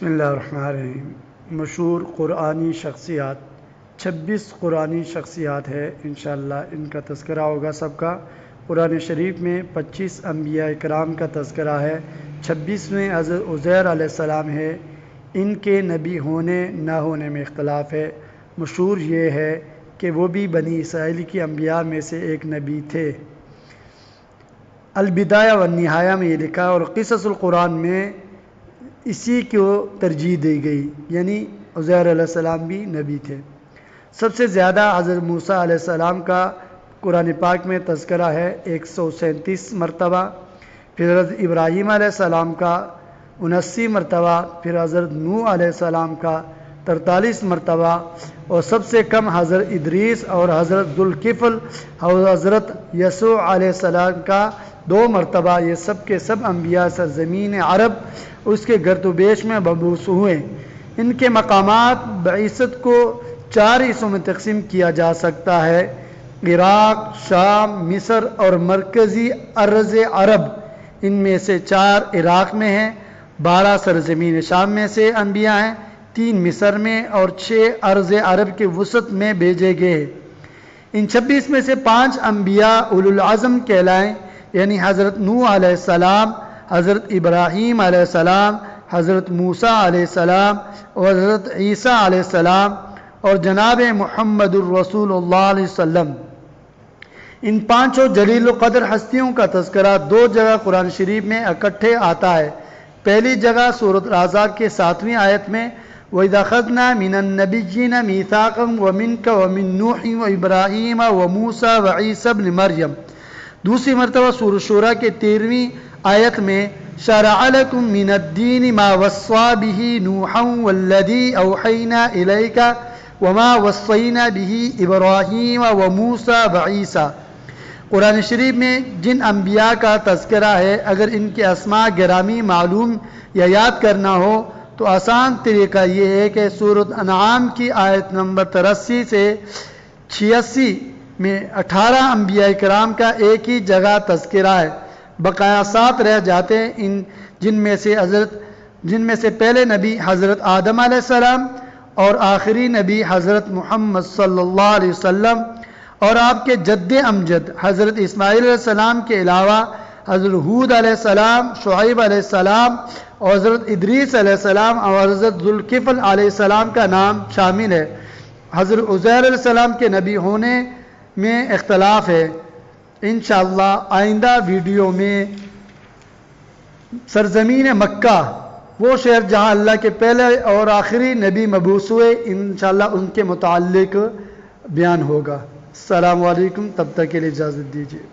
بسم اللہ الرحمن الرحیم۔ مشہور قرآنی شخصیات 26 قرآنی شخصیات ہے، انشاءاللہ ان کا تذکرہ ہوگا سب کا۔ قرآن شریف میں 25 انبیاء کرام کا تذکرہ ہے، 26 میں حضرت عزیر علیہ السلام ہے۔ ان کے نبی ہونے نہ ہونے میں اختلاف ہے۔ مشہور یہ ہے کہ وہ بھی بنی اسرائیل کی انبیاء میں سے ایک نبی تھے۔ البدایہ والنہایہ میں یہ لکھا اور قصص القرآن میں اسی کو ترجیح دی گئی، یعنی عزیر علیہ السلام بھی نبی تھے۔ سب سے زیادہ حضرت موسیٰ علیہ السلام کا قرآن پاک میں تذکرہ ہے 137 مرتبہ، پھر حضرت ابراہیم علیہ السلام کا 79 مرتبہ، پھر حضرت نوح علیہ السلام کا 43 مرتبہ، اور سب سے کم حضرت ادریس اور حضرت ذوالکفل اور حضرت یسوع علیہ السلام کا 2 مرتبہ۔ یہ سب کے سب انبیاء سرزمین عرب اس کے گرد و بیش میں مبعوث ہوئے۔ ان کے مقامات بعثت کو 4 حصوں میں تقسیم کیا جا سکتا ہے: عراق، شام، مصر اور مرکزی ارض عرب۔ ان میں سے 4 عراق میں ہیں، 12 سرزمین شام میں سے انبیاء ہیں، 3 مصر میں اور 6 ارض عرب کے وسط میں بھیجے گئے۔ ان 26 میں سے 5 انبیاء اولو العزم کہلائیں، یعنی حضرت نوح علیہ السلام، حضرت ابراہیم علیہ السلام، حضرت موسیٰ علیہ السلام اور حضرت عیسیٰ علیہ السلام اور جناب محمد الرسول اللہ علیہ وسلم۔ ان 5 جلیل القدر ہستیوں کا تذکرہ 2 جگہ قرآن شریف میں اکٹھے آتا ہے۔ پہلی جگہ سورۃ الاحزاب کے 7ویں آیت میں وَإِذَا أَخَذْنَا مِنَ النَّبِيِّينَ مِيثَاقًا وَمِنْكَ وَمِن نُوحٍ وَإِبْرَاهِيمَ وَمُوسَىٰ وَعِيسَىٰ ابْنِ مریم۔ دوسری مرتبہ سورۃ شورى کے 13ویں آیت میں شَرَعَ لَكُم مِّنَ الدِّينِ مَا وَصَّىٰ بِهِ نُوحًا وَالَّذِي أَوْحَيْنَا إِلَيْكَ وَمَا وَصَّيْنَا بِهِ إِبْرَاهِيمَ وَمُوسَىٰ وَعِيسَىٰ۔ قرآن شریف میں جن انبیاء کا تذکرہ ہے، اگر ان کے اسماء گرامی معلوم یا یاد کرنا ہو تو آسان طریقہ یہ ہے کہ سورۃ انعام کی آیت نمبر 83 سے 86 میں 18 انبیاء کرام کا ایک ہی جگہ تذکرہ ہے، بقایا 7 رہ جاتے ہیں، جن میں سے پہلے نبی حضرت آدم علیہ السلام اور آخری نبی حضرت محمد صلی اللہ علیہ وسلم، اور آپ کے جد امجد حضرت اسماعیل علیہ السلام کے علاوہ حضرت ہود علیہ السلام، شعیب علیہ السلام اور حضرت ادریس علیہ السلام اور حضرت ذوالکفل علیہ السلام کا نام شامل ہے۔ حضرت عزیر علیہ السلام کے نبی ہونے میں اختلاف ہے۔ انشاءاللہ آئندہ ویڈیو میں سرزمین مکہ، وہ شہر جہاں اللہ کے پہلے اور آخری نبی مبعوث ہوئے، انشاءاللہ ان کے متعلق بیان ہوگا۔ السلام علیکم، تب تک کے لیے اجازت دیجیے۔